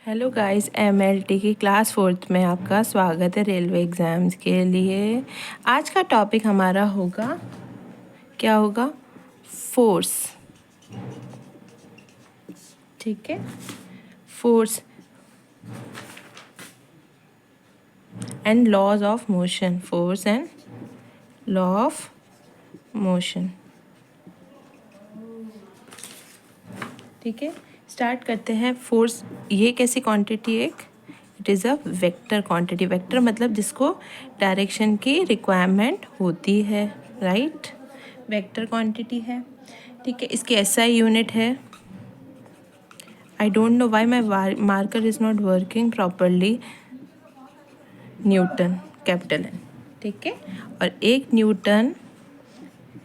Hello guys, MLT की class 4th में आपका स्वागत है रेलवे एग्ज़ाम्स के लिए। आज का टॉपिक हमारा होगा, क्या होगा? फोर्स। ठीक है, force and laws of motion. Force and law of motion. ठीक है, स्टार्ट करते हैं। फोर्स ये कैसी quantity? It is a vector quantity. Vector मतलब जिसको डायरेक्शन की रिक्वायरमेंट होती है, राइट? वेक्टर क्वांटिटी है। ठीक है, इसकी एसआई यूनिट है, I don't know why my marker is not working properly, Newton, capital N. ठीक है, और एक न्यूटन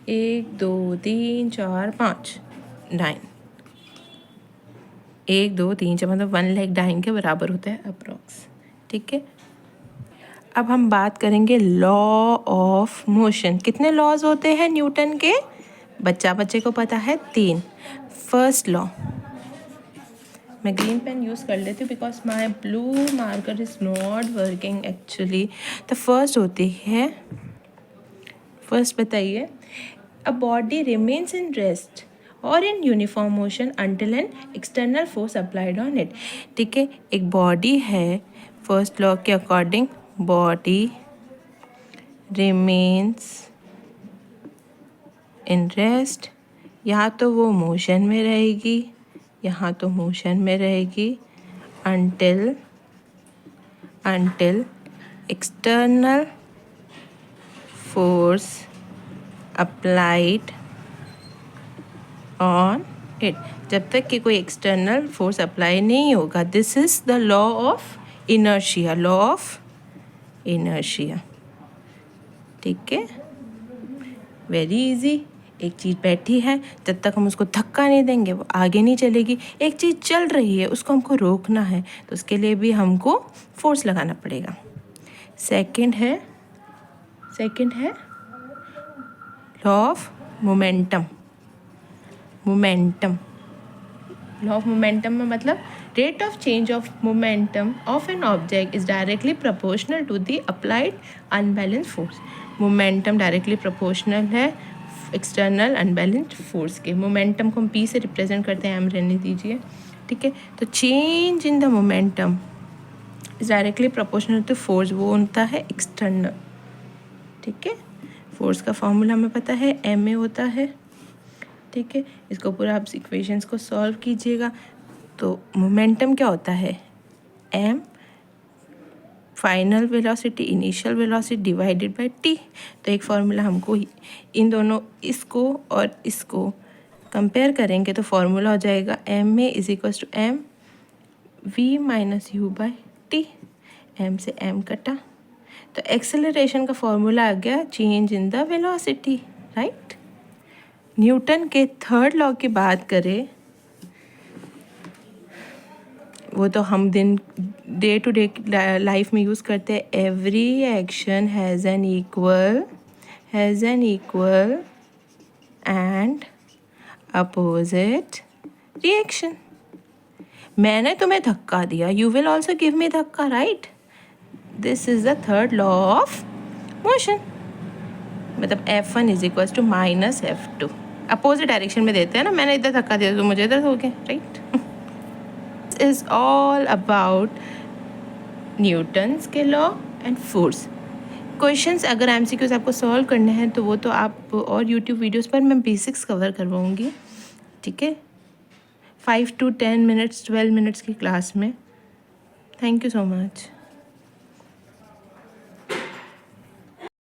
1 2 3 4 5 9, 1 2 3 4 मतलब 1 लाख डाइन के बराबर होता है अप्रॉक्स। ठीक है, अब हम बात करेंगे लॉ ऑफ मोशन। कितने लॉज होते हैं न्यूटन के? बच्चे को पता है 3। फर्स्ट लॉ, मैं ग्रीन पेन यूज़ कर लेती हूँ because my blue marker is not working actually. तो फर्स्ट होती है, फर्स्ट बताइए, a body remains in rest और in uniform motion until an external force applied on it. ठीक है, एक बॉडी है, फर्स्ट लॉ के according body remains in rest, यहाँ तो वो मोशन में रहेगी, यहाँ तो मोशन में रहेगी until external force applied on it। जब तक कि कोई एक्सटर्नल फोर्स अप्लाई नहीं होगा। This is the law of inertia, law of inertia. ठीक है, वेरी इजी। एक चीज़ बैठी है, जब तक हम उसको धक्का नहीं देंगे वो आगे नहीं चलेगी। एक चीज़ चल रही है, उसको हमको रोकना है, तो उसके लिए भी हमको फोर्स लगाना पड़ेगा। सेकंड है law of momentum. Law of momentum में मतलब rate of change of momentum of an object is directly proportional to the applied unbalance force. Momentum directly proportional है एक्सटर्नल अनबैलेंस्ड फोर्स के। मोमेंटम को हम P से represent करते हैं, M रहने दीजिए। ठीक है, तो change in the momentum is directly proportional to force, वो होता है एक्सटर्नल। ठीक है, फोर्स का फॉर्मूला हमें पता है, एम ए होता है। ठीक है, इसको पूरा आप इक्वेशंस को सॉल्व कीजिएगा। तो मोमेंटम क्या होता है? M final velocity initial velocity divided by T. तो एक फार्मूला हमको इन दोनों, इसको और इसको कंपेयर करेंगे तो फार्मूला हो जाएगा M A is equals to M V minus U by T. M से एम कटा, तो एक्सेलरेशन का फॉर्मूला आ गया change in the velocity, right? Newton के थर्ड लॉ की बात करें, वो तो हम डे टू डे लाइफ में यूज़ करते हैं। Every action has an equal and opposite reaction. मैंने तुम्हें धक्का दिया, you will also give me धक्का, राइट? This is the third law of motion. मतलब F1 is equal to minus F2। Opposite direction में देते हैं ना, मैंने इधर धक्का दिया तो मुझे इधर हो गया, right? Is all about Newton's के लॉ एंड फोर्स। क्वेश्चंस अगर एमसीक्यूज आपको सॉल्व करने हैं तो वो तो आप और यूट्यूब वीडियोस पर मैं बेसिक्स कवर करवाऊँगी। ठीक है, 5 to 10 मिनट्स 12 मिनट्स की क्लास में। Thank you so much.